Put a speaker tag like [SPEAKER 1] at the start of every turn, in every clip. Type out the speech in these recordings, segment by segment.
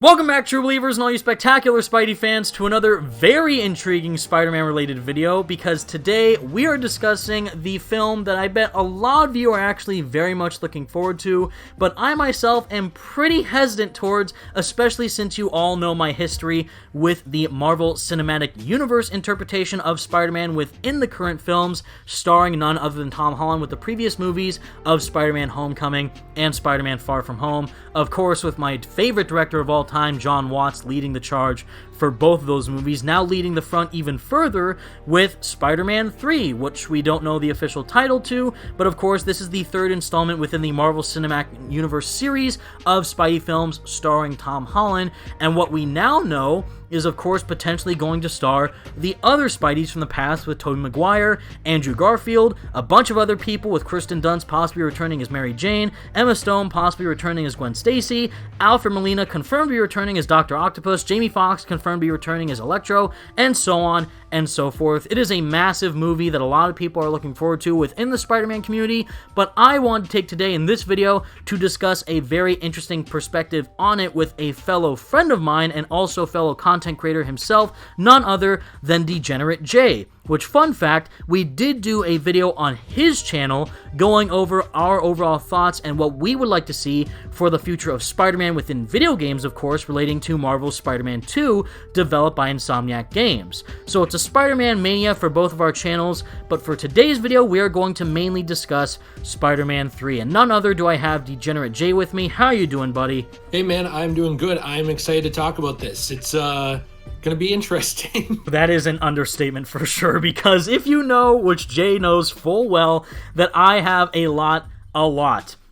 [SPEAKER 1] Welcome back, true believers and all you spectacular Spidey fans, to another very intriguing Spider-Man related video, because today we are discussing the film that I bet a lot of you are actually very much looking forward to, but I myself am pretty hesitant towards, especially since you all know my history with the Marvel Cinematic Universe interpretation of Spider-Man within the current films, starring none other than Tom Holland with the previous movies of Spider-Man Homecoming and Spider-Man Far From Home, of course with my favorite director of all time, Jon Watts, leading the charge for both of those movies, now leading the front even further with Spider-Man 3, which we don't know the official title to, but of course this is the third installment within the Marvel Cinematic Universe series of Spidey films starring Tom Holland, and what we now know is of course potentially going to star the other Spideys from the past with Tobey Maguire, Andrew Garfield, a bunch of other people, with Kristen Dunst possibly returning as Mary Jane, Emma Stone possibly returning as Gwen Stacy, Alfred Molina confirmed to be returning as Dr. Octopus, Jamie Foxx confirmed to be returning as Electro, and so on and so forth. It is a massive movie that a lot of people are looking forward to within the Spider-Man community, but I want to take today in this video to discuss a very interesting perspective on it with a fellow friend of mine and also fellow content creator himself, none other than Degenerate J. Which, fun fact, we did do a video on his channel going over our overall thoughts and what we would like to see for the future of Spider-Man within video games, of course, relating to Marvel's Spider-Man 2, developed by Insomniac Games. So it's a Spider-Man mania for both of our channels, but for today's video, we are going to mainly discuss Spider-Man 3. And none other do I have Degenerate J with me. How you doing, buddy?
[SPEAKER 2] Hey man, I'm doing good. I'm excited to talk about this. It's gonna be interesting.
[SPEAKER 1] That is an understatement for sure, because if you know, which Jay knows full well, that I have a lot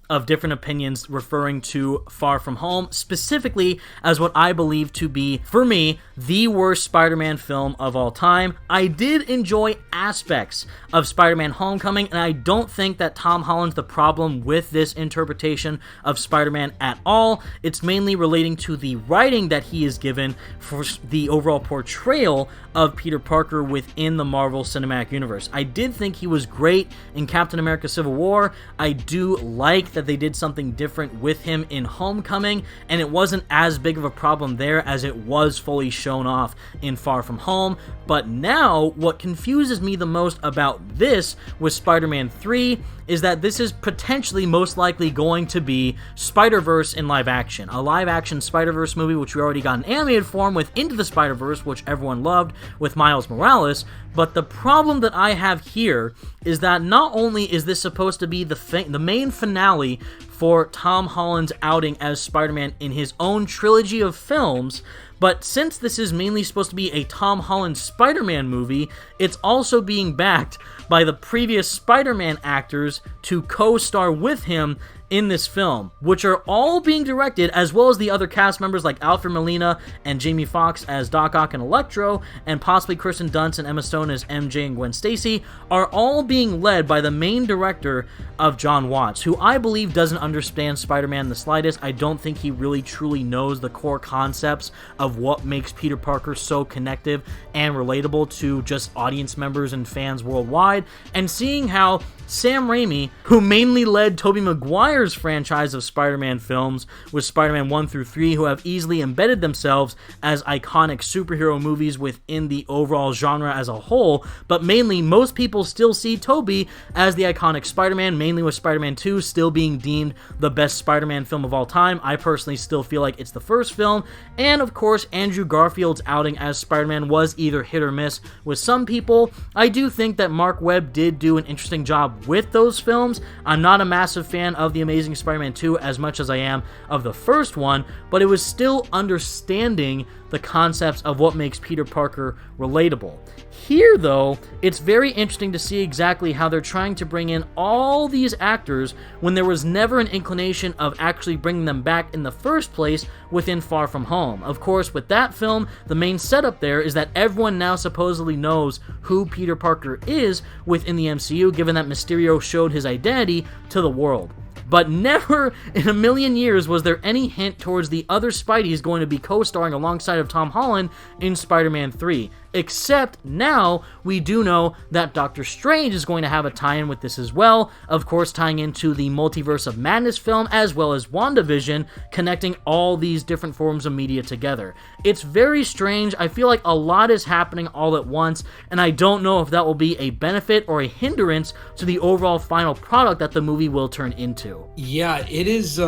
[SPEAKER 1] of different opinions referring to Far From Home, specifically as what I believe to be, for me, the worst Spider-Man film of all time. I did enjoy aspects of Spider-Man Homecoming, and I don't think that Tom Holland's the problem with this interpretation of Spider-Man at all. It's mainly relating to the writing that he is given for the overall portrayal of Peter Parker within the Marvel Cinematic Universe. I did think he was great in Captain America Civil War. I do like that they did something different with him in Homecoming, and it wasn't as big of a problem there as it was fully shown off in Far From Home. But now, what confuses me the most about this with Spider-Man 3 is that this is potentially most likely going to be Spider-Verse in live action. A live action Spider-Verse movie, which we already got in animated form with Into the Spider-Verse, which everyone loved with Miles Morales. But the problem that I have here is that not only is this supposed to be the main finale for Tom Holland's outing as Spider-Man in his own trilogy of films, but since this is mainly supposed to be a Tom Holland Spider-Man movie, it's also being backed by the previous Spider-Man actors to co-star with him in this film, which are all being directed, as well as the other cast members like Alfred Molina and Jamie Foxx as Doc Ock and Electro, and possibly Kristen Dunst and Emma Stone as MJ and Gwen Stacy, are all being led by the main director of Jon Watts, who I believe doesn't understand Spider-Man the slightest. I don't think he really truly knows the core concepts of what makes Peter Parker so connective and relatable to just audience members and fans worldwide, and seeing how Sam Raimi, who mainly led Tobey Maguire's franchise of Spider-Man films with Spider-Man 1 through 3, who have easily embedded themselves as iconic superhero movies within the overall genre as a whole, but mainly most people still see Tobey as the iconic Spider-Man, mainly with Spider-Man 2 still being deemed the best Spider-Man film of all time. I personally still feel like it's the first film, and of course Andrew Garfield's outing as Spider-Man was either hit or miss with some people. I do think that Mark Webb did do an interesting job with those films. I'm not a massive fan of The Amazing Spider-Man 2 as much as I am of the first one, but it was still understanding the concepts of what makes Peter Parker relatable. Here, though, it's very interesting to see exactly how they're trying to bring in all these actors when there was never an inclination of actually bringing them back in the first place within Far From Home. Of course, with that film, the main setup there is that everyone now supposedly knows who Peter Parker is within the MCU, given that Mysterio showed his identity to the world. But never in a million years was there any hint towards the other Spideys going to be co-starring alongside of Tom Holland in Spider-Man 3. except now we do know that Doctor Strange is going to have a tie-in with this as well, of course tying into the Multiverse of Madness film as well as WandaVision, connecting all these different forms of media together. It's very strange. I feel like a lot is happening all at once, and I don't know if that will be a benefit or a hindrance to the overall final product that the movie will turn into.
[SPEAKER 2] Yeah, it is,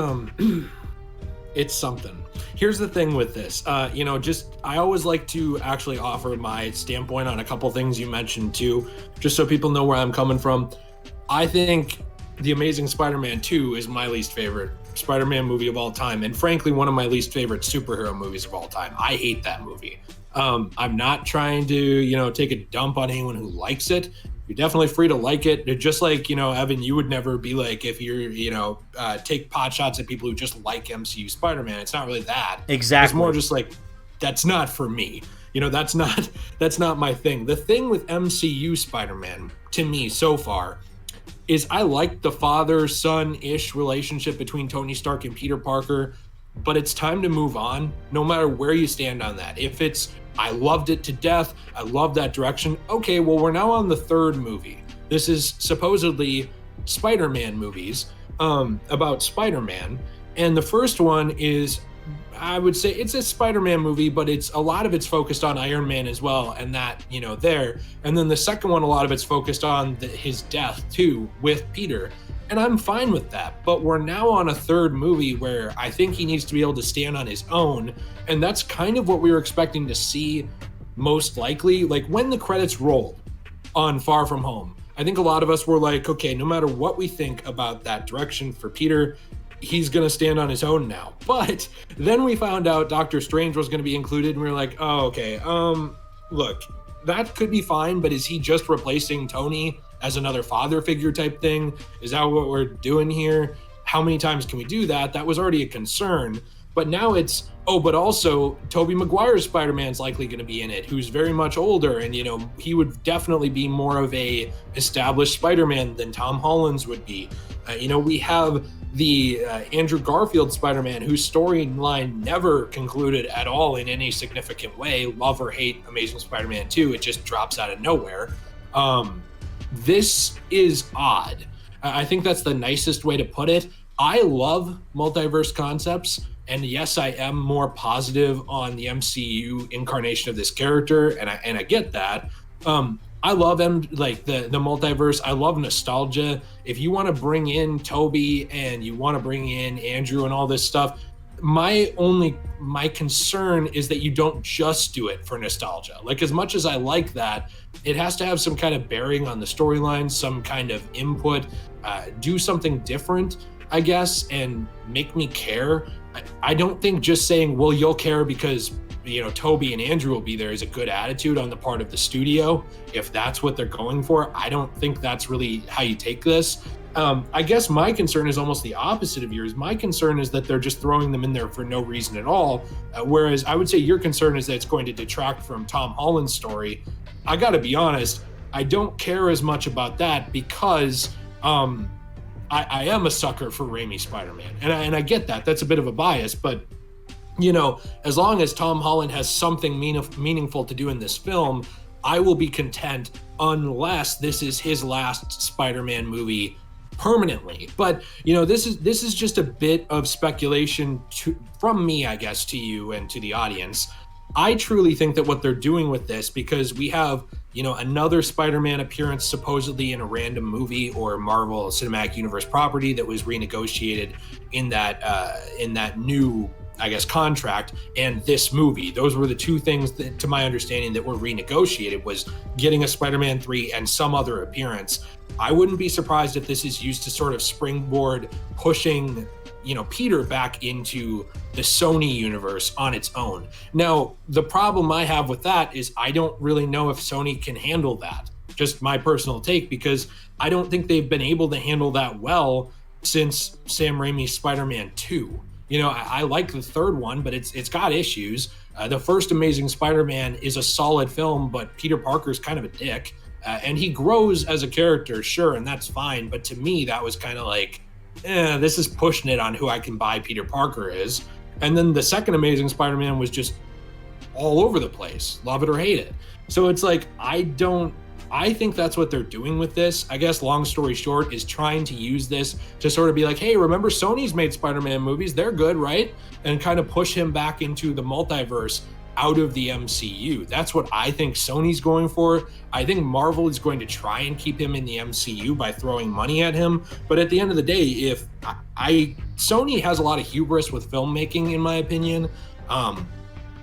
[SPEAKER 2] it's something. Here's the thing with this, I always like to actually offer my standpoint on a couple things you mentioned too, just so people know where I'm coming from. I think The Amazing Spider-Man 2 is my least favorite Spider-Man movie of all time, and frankly, one of my least favorite superhero movies of all time. I hate that movie. I'm not trying to, take a dump on anyone who likes it. You're definitely free to like it. Just like, Evan, you would never be like, if you're, take pot shots at people who just like MCU Spider-Man. It's not really that.
[SPEAKER 1] Exactly.
[SPEAKER 2] It's more just like, that's not for me. That's not my thing. The thing with MCU Spider-Man, to me so far, is I like the father-son-ish relationship between Tony Stark and Peter Parker, but it's time to move on, no matter where you stand on that. If it's, I loved it to death, I love that direction, okay, well, we're now on the third movie. This is supposedly Spider-Man movies about Spider-Man, and the first one is, I would say it's a Spider-Man movie, but a lot of it's focused on Iron Man as well, and that, there. And then the second one, a lot of it's focused on his death too, with Peter. And I'm fine with that. But we're now on a third movie where I think he needs to be able to stand on his own. And that's kind of what we were expecting to see most likely. Like when the credits rolled on Far From Home, I think a lot of us were like, okay, no matter what we think about that direction for Peter, he's going to stand on his own now. But then we found out Doctor Strange was going to be included, and we were like, oh, okay, look, that could be fine, but is he just replacing Tony as another father figure type thing? Is that what we're doing here? How many times can we do that? That was already a concern. But now it's, but also Tobey Maguire's Spider-Man's likely going to be in it, who's very much older, and, he would definitely be more of a established Spider-Man than Tom Holland's would be. We have the Andrew Garfield Spider-Man, whose storyline never concluded at all in any significant way. Love or hate Amazing Spider-Man 2, it just drops out of nowhere. This is odd. I think that's the nicest way to put it. I love multiverse concepts, and yes, I am more positive on the MCU incarnation of this character, and I get that. I love the multiverse. I love nostalgia. If you want to bring in Toby and you want to bring in Andrew and all this stuff, my concern is that you don't just do it for nostalgia. Like, as much as I like that, it has to have some kind of bearing on the storyline, some kind of input, do something different, I guess, and make me care. I don't think just saying, well, you'll care because Toby and Andrew will be there is a good attitude on the part of the studio. If that's what they're going for, I don't think that's really how you take this. I guess my concern is almost the opposite of yours. My concern is that they're just throwing them in there for no reason at all. Whereas I would say your concern is that it's going to detract from Tom Holland's story. I got to be honest, I don't care as much about that because I am a sucker for Raimi Spider-Man. And I get that. That's a bit of a bias, but as long as Tom Holland has something meaningful to do in this film, I will be content unless this is his last Spider-Man movie permanently. But, this is just a bit of speculation from me, I guess, to you and to the audience. I truly think that what they're doing with this, because we have, another Spider-Man appearance supposedly in a random movie or Marvel Cinematic Universe property that was renegotiated in that new, I guess, contract, and this movie. Those were the two things that, to my understanding, that were renegotiated, was getting a Spider-Man 3 and some other appearance. I wouldn't be surprised if this is used to sort of springboard pushing, Peter back into the Sony universe on its own. Now, the problem I have with that is I don't really know if Sony can handle that. Just my personal take, because I don't think they've been able to handle that well since Sam Raimi's Spider-Man 2. I like the third one, but it's got issues. The first Amazing Spider-Man is a solid film, but Peter Parker's kind of a dick. And he grows as a character, sure, and that's fine. But to me, that was kind of like, this is pushing it on who I can buy Peter Parker is. And then the second Amazing Spider-Man was just all over the place, love it or hate it. So it's like, I think that's what they're doing with this. I guess long story short is trying to use this to sort of be like, hey, remember Sony's made Spider-Man movies? They're good, right? And kind of push him back into the multiverse out of the MCU. That's what I think Sony's going for. I think Marvel is going to try and keep him in the MCU by throwing money at him. But at the end of the day, if Sony has a lot of hubris with filmmaking, in my opinion.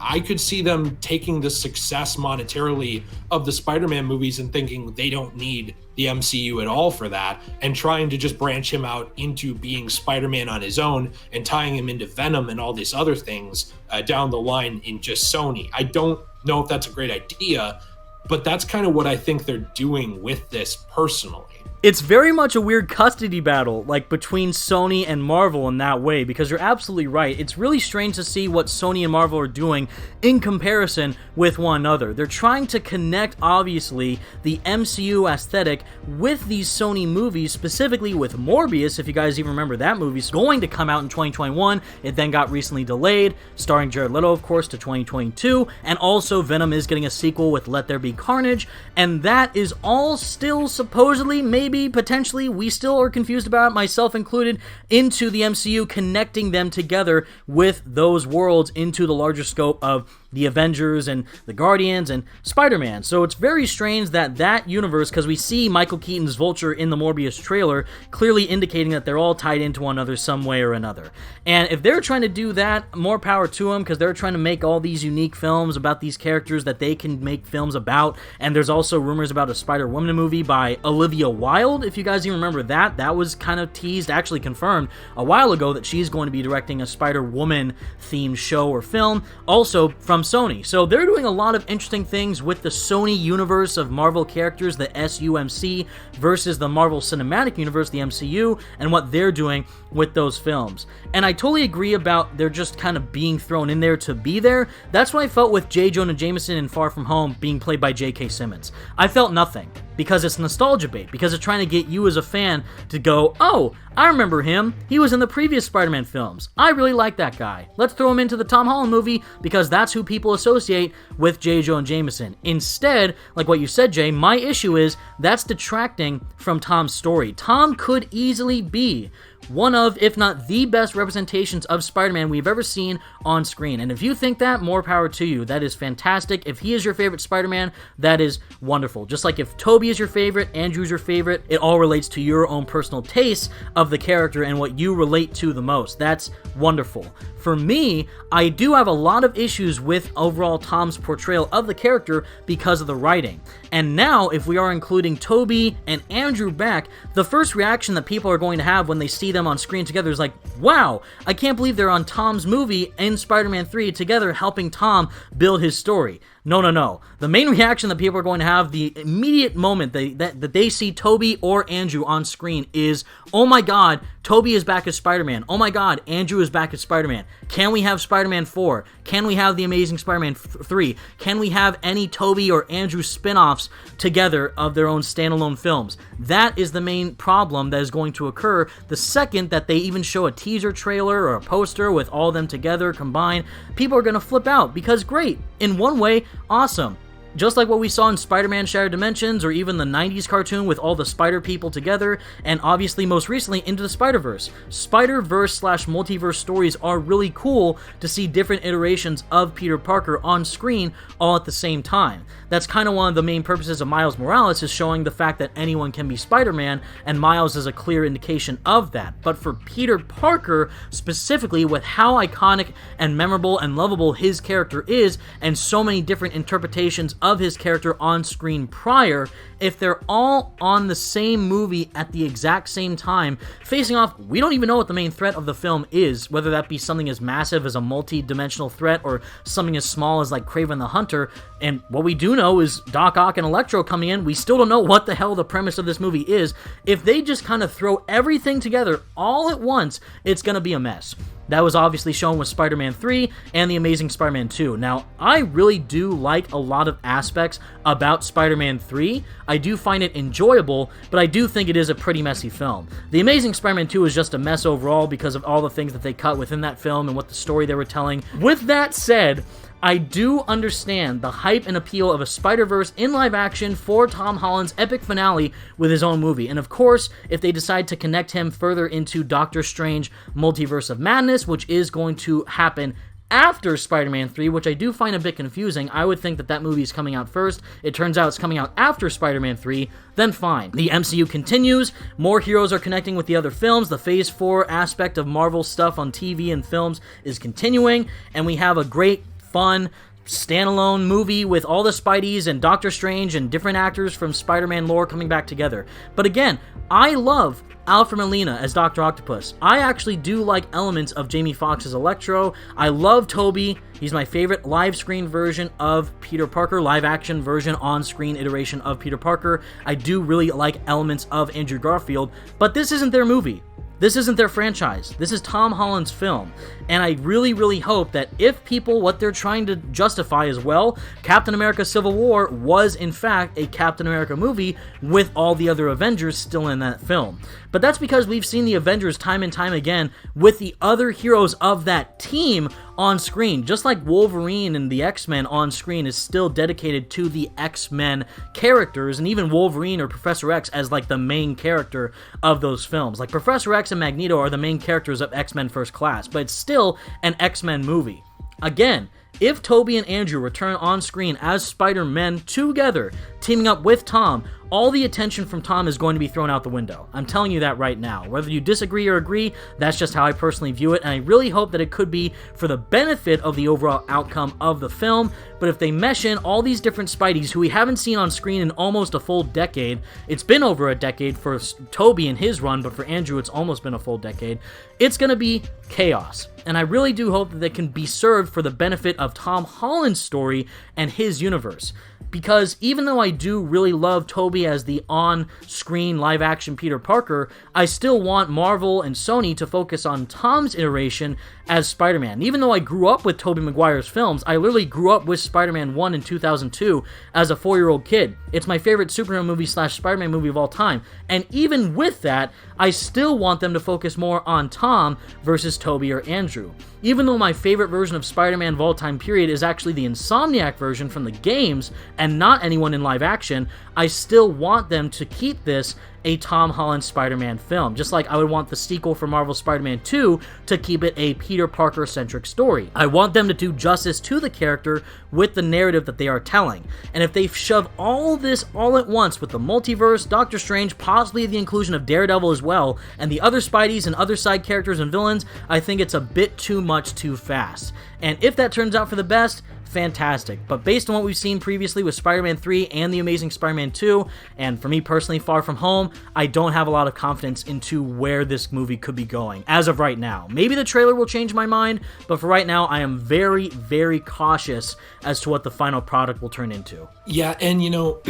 [SPEAKER 2] I could see them taking the success monetarily of the Spider-Man movies and thinking they don't need the MCU at all for that, and trying to just branch him out into being Spider-Man on his own and tying him into Venom and all these other things down the line in just Sony. I don't know if that's a great idea, but that's kind of what I think they're doing with this personally.
[SPEAKER 1] It's very much a weird custody battle, like between Sony and Marvel in that way, because you're absolutely right. It's really strange to see what Sony and Marvel are doing in comparison with one another. They're trying to connect, obviously, the MCU aesthetic with these Sony movies, specifically with Morbius, if you guys even remember that movie. It's going to come out in 2021. It then got recently delayed, starring Jared Leto, of course, to 2022, and also Venom is getting a sequel with Let There Be Carnage, and that is all still supposedly, maybe, potentially, we still are confused about it, myself included, into the MCU, connecting them together with those worlds into the larger scope of the Avengers and the Guardians and Spider-Man. So it's very strange that that universe, because we see Michael Keaton's Vulture in the Morbius trailer, clearly indicating that they're all tied into one another some way or another. And if they're trying to do that, more power to them, because they're trying to make all these unique films about these characters that they can make films about. And there's also rumors about a Spider-Woman movie by Olivia Wilde, if you guys even remember that. That was kind of teased, actually confirmed a while ago, that she's going to be directing a Spider-Woman themed show or film, also from Sony. So they're doing a lot of interesting things with the Sony universe of Marvel characters, the SUMC, versus the Marvel Cinematic Universe, the MCU, and what they're doing with those films. And I totally agree about they're just kind of being thrown in there to be there. That's what I felt with J. Jonah Jameson in Far From Home being played by J.K. Simmons. I felt nothing, because it's nostalgia bait, because it's trying to get you as a fan to go, oh, I remember him. He was in the previous Spider-Man films. I really like that guy. Let's throw him into the Tom Holland movie, because that's who people associate with J. Jonah Jameson. Instead, like what you said, Jay, my issue is that's detracting from Tom's story. Tom could easily be one of, if not the best representations of Spider-Man we've ever seen on screen. And if you think that, more power to you. That is fantastic. If he is your favorite Spider-Man, that is wonderful. Just like if Tobey is your favorite, Andrew's your favorite, it all relates to your own personal taste of the character and what you relate to the most. That's wonderful. For me, I do have a lot of issues with overall Tom's portrayal of the character because of the writing. And now, if we are including Tobey and Andrew back, the first reaction that people are going to have when they see them on screen together is like, wow, I can't believe they're on Tom's movie in Spider-Man 3 together helping Tom build his story. No. The main reaction that people are going to have the immediate moment that they see Tobey or Andrew on screen is, oh my god, Tobey is back as Spider-Man. Oh my god, Andrew is back as Spider-Man. Can we have Spider-Man 4? Can we have The Amazing Spider-Man 3? Can we have any Tobey or Andrew spin-offs together of their own standalone films? That is the main problem that is going to occur the second that they even show a teaser trailer or a poster with all of them together combined. People are going to flip out because great, in one way, awesome. Just like what we saw in Spider-Man Shattered Dimensions, or even the 90s cartoon with all the Spider people together, and obviously most recently Into the Spider-Verse. Spider-Verse/multiverse stories are really cool to see different iterations of Peter Parker on screen all at the same time. That's kind of one of the main purposes of Miles Morales, is showing the fact that anyone can be Spider-Man, and Miles is a clear indication of that. But for Peter Parker, specifically with how iconic and memorable and lovable his character is, and so many different interpretations of his character on screen prior, if they're all on the same movie at the exact same time, facing off, we don't even know what the main threat of the film is, whether that be something as massive as a multi-dimensional threat or something as small as like Kraven the Hunter. And what we do know is Doc Ock and Electro coming in. We still don't know what the hell the premise of this movie is. If they just kind of throw everything together all at once, it's going to be a mess. That was obviously shown with Spider-Man 3 and The Amazing Spider-Man 2. Now, I really do like a lot of aspects about Spider-Man 3. I do find it enjoyable, but I do think it is a pretty messy film. The Amazing Spider-Man 2 is just a mess overall because of all the things that they cut within that film and what the story they were telling. With that said, I do understand the hype and appeal of a Spider-Verse in live action for Tom Holland's epic finale with his own movie. And of course, if they decide to connect him further into Doctor Strange Multiverse of Madness, which is going to happen after Spider-Man 3, which I do find a bit confusing. I would think that that movie is coming out first. It turns out it's coming out after Spider-Man 3, then fine. The MCU continues, more heroes are connecting with the other films, the Phase 4 aspect of Marvel stuff on TV and films is continuing, and we have a great, fun, standalone movie with all the Spideys and Doctor Strange and different actors from Spider-Man lore coming back together. But again, I love Alfred Molina as Dr. Octopus. I actually do like elements of Jamie Foxx's Electro. I love Tobey. He's my favorite live screen version of Peter Parker, live action version, on-screen iteration of Peter Parker. I do really like elements of Andrew Garfield, but this isn't their movie. This isn't their franchise. This is Tom Holland's film. And I really, really hope that if people, what they're trying to justify as well, Captain America Civil War was in fact a Captain America movie with all the other Avengers still in that film. But that's because we've seen the Avengers time and time again with the other heroes of that team on screen. Just like Wolverine and the X-Men on screen is still dedicated to the X-Men characters, and even Wolverine or Professor X as like the main character of those films. Like Professor X and Magneto are the main characters of X-Men First Class, but it's still an X-Men movie. Again, if Tobey and Andrew return on screen as Spider-Men together, teaming up with Tom, all the attention from Tom is going to be thrown out the window. I'm telling you that right now. Whether you disagree or agree, that's just how I personally view it, and I really hope that it could be for the benefit of the overall outcome of the film. But if they mesh in all these different Spideys who we haven't seen on screen in almost a full decade, it's been over a decade for Tobey and his run, but for Andrew it's almost been a full decade, it's going to be chaos. And I really do hope that they can be served for the benefit of Tom Holland's story and his universe. Because even though I do really love Tobey as the on-screen live-action Peter Parker, I still want Marvel and Sony to focus on Tom's iteration as Spider-Man. Even though I grew up with Tobey Maguire's films, I literally grew up with Spider-Man 1 in 2002 as a 4-year-old kid. It's my favorite superhero movie / Spider-Man movie of all time. And even with that, I still want them to focus more on Tom versus Tobey or Andrew. Even though my favorite version of Spider-Man of all time period is actually the Insomniac version from the games and not anyone in live action, I still want them to keep this a Tom Holland Spider-Man film, just like I would want the sequel for Marvel Spider-Man 2 to keep it a Peter Parker-centric story. I want them to do justice to the character with the narrative that they are telling. And if they shove all this all at once with the multiverse, Doctor Strange, possibly the inclusion of Daredevil as well, and the other Spideys and other side characters and villains, I think it's a bit too much too fast. And if that turns out for the best, fantastic. But based on what we've seen previously with Spider-Man 3 and The Amazing Spider-Man 2, and for me personally, Far From Home, I don't have a lot of confidence into where this movie could be going, as of right now. Maybe the trailer will change my mind, but for right now, I am very, very cautious as to what the final product will turn into.
[SPEAKER 2] Yeah, and you know,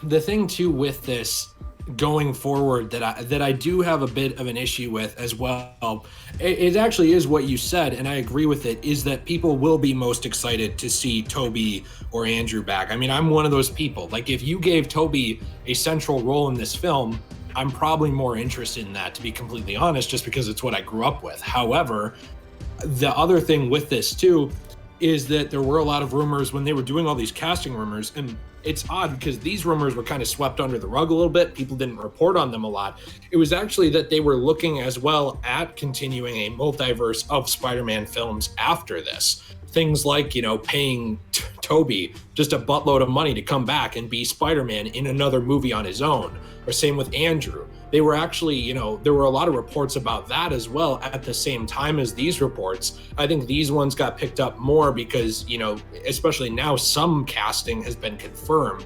[SPEAKER 2] the thing too with this going forward that I do have a bit of an issue with as well, it actually is what you said, and I agree with it, is that people will be most excited to see Tobey or Andrew back. I mean, I'm one of those people. Like, if you gave Tobey a central role in this film, I'm probably more interested in that, to be completely honest, just because it's what I grew up with. However, the other thing with this too is that there were a lot of rumors when they were doing all these casting rumors, and it's odd because these rumors were kind of swept under the rug a little bit. People didn't report on them a lot. It was actually that they were looking as well at continuing a multiverse of Spider-Man films after this. Things like, you know, paying Tobey just a buttload of money to come back and be Spider-Man in another movie on his own. Or same with Andrew. They were actually, you know, there were a lot of reports about that as well at the same time as these reports. I think these ones got picked up more because, you know, especially now some casting has been confirmed.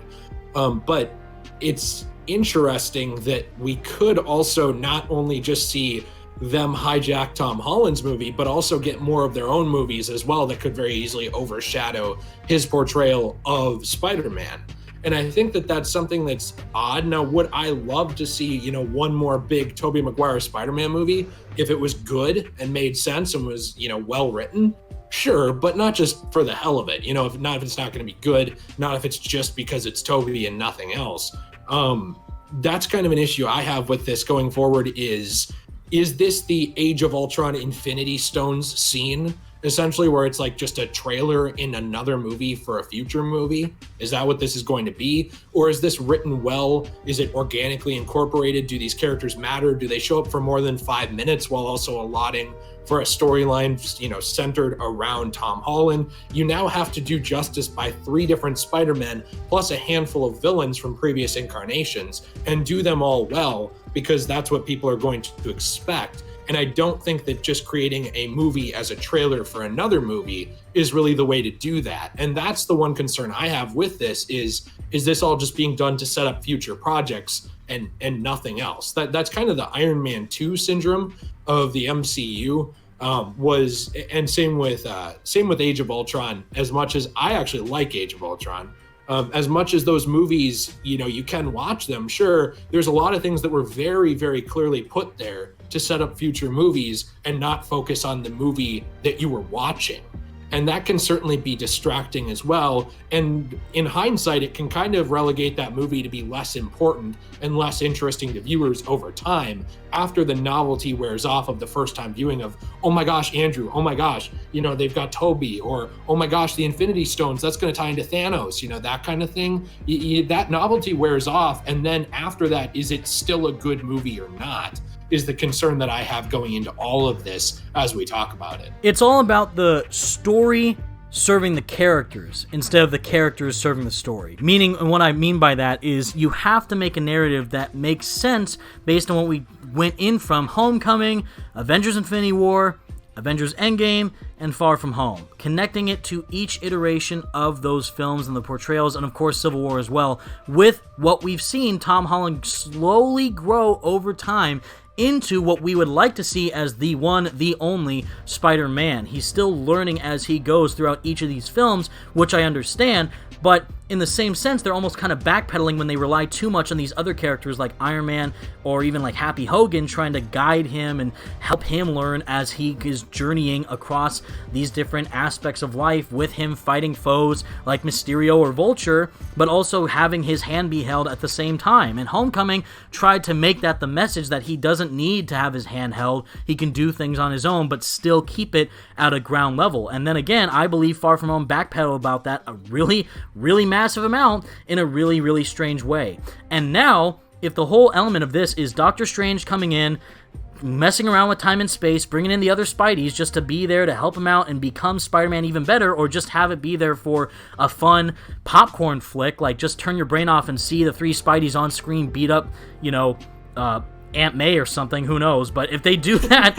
[SPEAKER 2] But it's interesting that we could also not only just see them hijack Tom Holland's movie, but also get more of their own movies as well that could very easily overshadow his portrayal of Spider-Man. And I think that that's something that's odd. Now, would I love to see, you know, one more big Tobey Maguire Spider-Man movie if it was good and made sense and was, you know, well written? Sure, but not just for the hell of it. You know, if it's not going to be good, not if it's just because it's Tobey and nothing else. That's kind of an issue I have with this going forward. Is this the Age of Ultron Infinity Stones scene essentially, where it's like just a trailer in another movie for a future movie? Is that what this is going to be? Or is this written well? Is it organically incorporated? Do these characters matter? Do they show up for more than 5 minutes while also allotting for a storyline, you know, centered around Tom Holland? You now have to do justice by 3 different Spider-Men plus a handful of villains from previous incarnations and do them all well, because that's what people are going to expect. And I don't think that just creating a movie as a trailer for another movie is really the way to do that. And that's the one concern I have with this is this all just being done to set up future projects and nothing else? That's kind of the Iron Man 2 syndrome of the MCU. Was, and same with Age of Ultron. As much as I actually like Age of Ultron, as much as those movies, you know, you can watch them, sure, there's a lot of things that were very, very clearly put there to set up future movies and not focus on the movie that you were watching. And that can certainly be distracting as well. And in hindsight, it can kind of relegate that movie to be less important and less interesting to viewers over time after the novelty wears off of the first time viewing of, oh my gosh, Andrew, oh my gosh, you know, they've got Toby, or oh my gosh, the Infinity Stones, that's going to tie into Thanos, you know, that kind of thing. That novelty wears off. And then after that, is it still a good movie or not? Is the concern that I have going into all of this as we talk about it.
[SPEAKER 1] It's all about the story serving the characters instead of the characters serving the story. Meaning, and what I mean by that is you have to make a narrative that makes sense based on what we went in from Homecoming, Avengers Infinity War, Avengers Endgame, and Far From Home. Connecting it to each iteration of those films and the portrayals, and of course Civil War as well, with what we've seen Tom Holland slowly grow over time into what we would like to see as the one, the only Spider-Man. He's still learning as he goes throughout each of these films, which I understand, but in the same sense, they're almost kind of backpedaling when they rely too much on these other characters like Iron Man or even like Happy Hogan, trying to guide him and help him learn as he is journeying across these different aspects of life, with him fighting foes like Mysterio or Vulture, but also having his hand be held at the same time. And Homecoming tried to make that the message that he doesn't need to have his hand held. He can do things on his own, but still keep it at a ground level. And then again, I believe Far From Home backpedal about that a really, really massive amount in a really, really strange way. And now, if the whole element of this is Doctor Strange coming in, messing around with time and space, bringing in the other Spideys just to be there to help him out and become Spider-Man even better, or just have it be there for a fun popcorn flick, like just turn your brain off and see the 3 Spideys on screen beat up, you know, Aunt May or something, who knows. But if they do that,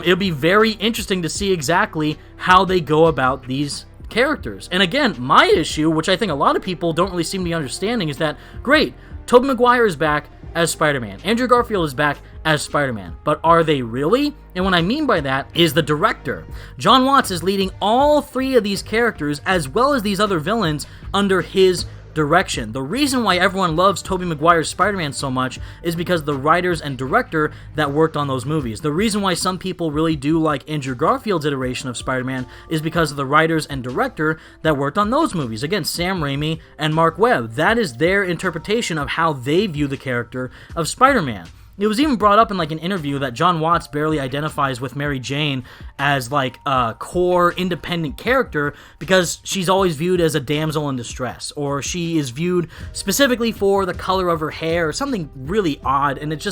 [SPEAKER 1] it'll be very interesting to see exactly how they go about these characters. And again, my issue, which I think a lot of people don't really seem to be understanding, is that, great, Tobey Maguire is back as Spider-Man. Andrew Garfield is back as Spider-Man. But are they really? And what I mean by that is the director. John Watts is leading all 3 of these characters, as well as these other villains, under his direction. The reason why everyone loves Tobey Maguire's Spider-Man so much is because of the writers and director that worked on those movies. The reason why some people really do like Andrew Garfield's iteration of Spider-Man is because of the writers and director that worked on those movies. Again, Sam Raimi and Mark Webb. That is their interpretation of how they view the character of Spider-Man. It was even brought up in like an interview that John Watts barely identifies with Mary Jane as like a core independent character because she's always viewed as a damsel in distress, or she is viewed specifically for the color of her hair or something really odd, and it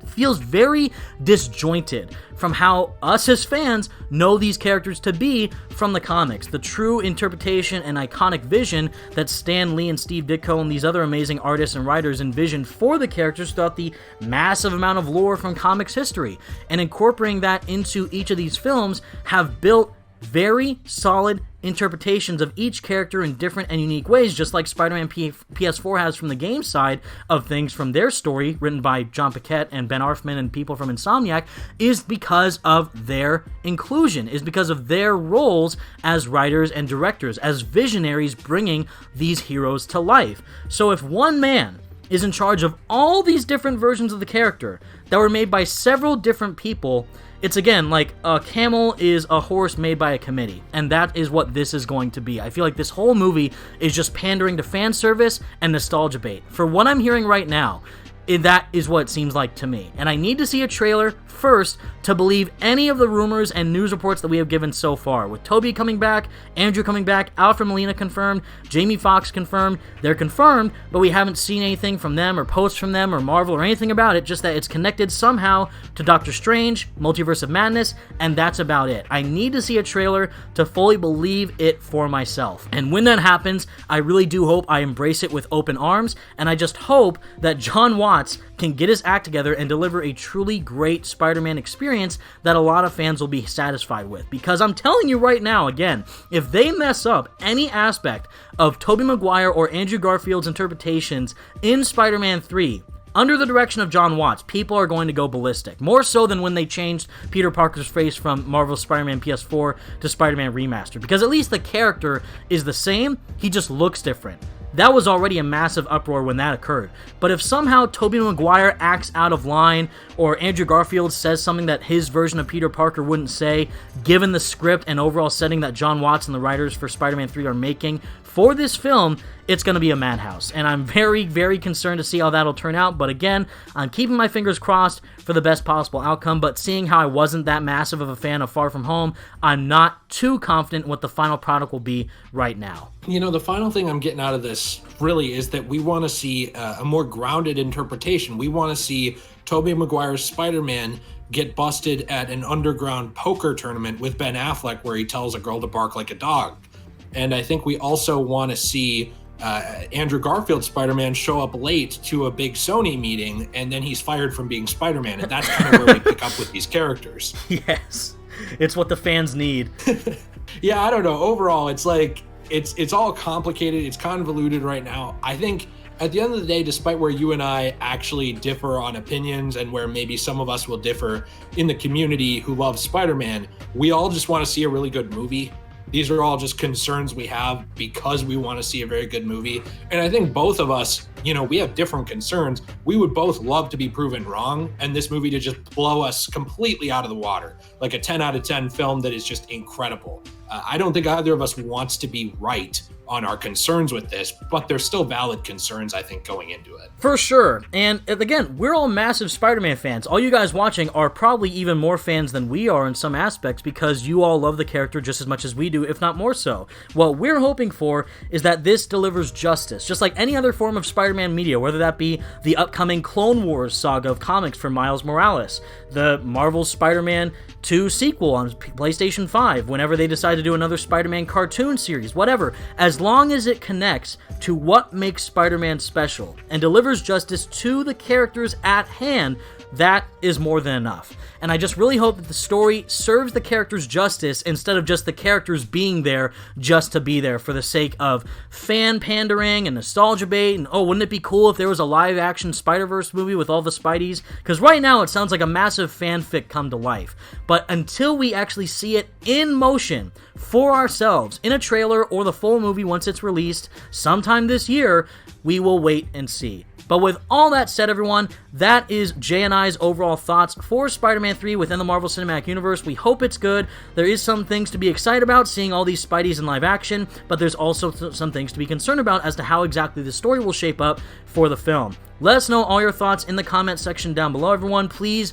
[SPEAKER 1] feels very disjointed from how us as fans know these characters to be from the comics. The true interpretation and iconic vision that Stan Lee and Steve Ditko and these other amazing artists and writers envisioned for the characters throughout the massive amount of lore from comics history, and incorporating that into each of these films have built very solid interpretations of each character in different and unique ways, just like Spider-Man PS4 has from the game side of things from their story, written by John Paquette and Ben Arfman and people from Insomniac, is because of their inclusion, is because of their roles as writers and directors, as visionaries bringing these heroes to life. So if one man is in charge of all these different versions of the character that were made by several different people, it's again like a camel is a horse made by a committee, and that is what this is going to be. I feel like this whole movie is just pandering to fan service and nostalgia bait. For what I'm hearing right now, That is what it seems like to me. And I need to see a trailer first to believe any of the rumors and news reports that we have given so far. With Tobey coming back, Andrew coming back, Alfred Molina confirmed, Jamie Foxx confirmed. They're confirmed, but we haven't seen anything from them or posts from them or Marvel or anything about it, just that it's connected somehow to Doctor Strange, Multiverse of Madness, and that's about it. I need to see a trailer to fully believe it for myself. And when that happens, I really do hope I embrace it with open arms, and I just hope that John Watts can get his act together and deliver a truly great Spider-Man experience that a lot of fans will be satisfied with. Because I'm telling you right now, again, if they mess up any aspect of Tobey Maguire or Andrew Garfield's interpretations in Spider-Man 3, under the direction of John Watts, people are going to go ballistic. More so than when they changed Peter Parker's face from Marvel's Spider-Man PS4 to Spider-Man Remastered. Because at least the character is the same, he just looks different. That was already a massive uproar when that occurred. But if somehow Tobey Maguire acts out of line, or Andrew Garfield says something that his version of Peter Parker wouldn't say, given the script and overall setting that John Watts and the writers for Spider-Man 3 are making for this film, it's going to be a madhouse. And I'm very, very concerned to see how that'll turn out. But again, I'm keeping my fingers crossed for the best possible outcome. But seeing how I wasn't that massive of a fan of Far From Home, I'm not too confident what the final product will be right now.
[SPEAKER 2] You know, the final thing I'm getting out of this really is that we want to see a more grounded interpretation. We want to see Tobey Maguire's Spider-Man get busted at an underground poker tournament with Ben Affleck where he tells a girl to bark like a dog. And I think we also want to see Andrew Garfield's Spider-Man show up late to a big Sony meeting, and then he's fired from being Spider-Man. And that's kind of where we pick up with these characters.
[SPEAKER 1] Yes, it's what the fans need.
[SPEAKER 2] Yeah, I don't know. Overall, it's like, it's all complicated. It's convoluted right now. I think at the end of the day, despite where you and I actually differ on opinions and where maybe some of us will differ in the community who loves Spider-Man, we all just want to see a really good movie. These are all just concerns we have because we want to see a very good movie. And I think both of us, you know, we have different concerns. We would both love to be proven wrong and this movie to just blow us completely out of the water. Like a 10 out of 10 film that is just incredible. I don't think either of us wants to be right on our concerns with this, but there's still valid concerns, I think, going into it.
[SPEAKER 1] For sure. And again, we're all massive Spider-Man fans. All you guys watching are probably even more fans than we are in some aspects because you all love the character just as much as we do, if not more so. What we're hoping for is that this delivers justice, just like any other form of Spider-Man media, whether that be the upcoming Clone Wars saga of comics for Miles Morales, the Marvel Spider-Man 2 sequel on PlayStation 5, whenever they decide to do another Spider-Man cartoon series, whatever. As long as it connects to what makes Spider-Man special and delivers justice to the characters at hand, that is more than enough. And I just really hope that the story serves the characters justice instead of just the characters being there just to be there for the sake of fan pandering and nostalgia bait and, oh, wouldn't it be cool if there was a live-action Spider-Verse movie with all the Spideys? Because right now it sounds like a massive fanfic come to life. But until we actually see it in motion for ourselves, in a trailer or the full movie once it's released sometime this year, we will wait and see. But with all that said, everyone, that is Jay and I's overall thoughts for Spider-Man 3 within the Marvel Cinematic Universe. We hope it's good. There is some things to be excited about, seeing all these Spideys in live action, but there's also some things to be concerned about as to how exactly the story will shape up for the film. Let us know all your thoughts in the comment section down below, everyone. Please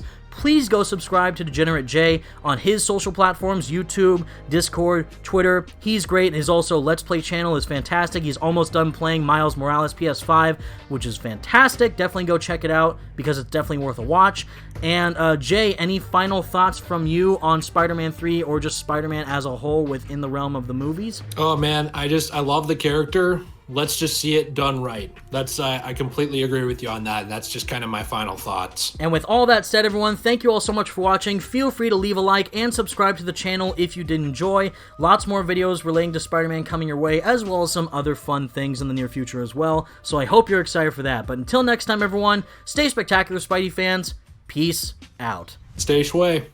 [SPEAKER 1] go subscribe to Degenerate Jay on his social platforms, YouTube, Discord, Twitter. He's great. His also Let's Play channel is fantastic. He's almost done playing Miles Morales PS5, which is fantastic. Definitely go check it out because it's definitely worth a watch. And Jay, any final thoughts from you on Spider-Man 3 or just Spider-Man as a whole within the realm of the movies?
[SPEAKER 2] Oh man, I love the character. Let's just see it done right. I completely agree with you on that. That's just kind of my final thoughts.
[SPEAKER 1] And with all that said, everyone, thank you all so much for watching. Feel free to leave a like and subscribe to the channel if you did enjoy. Lots more videos relating to Spider-Man coming your way, as well as some other fun things in the near future as well. So I hope you're excited for that. But until next time, everyone, stay spectacular, Spidey fans. Peace out.
[SPEAKER 2] Stay shway.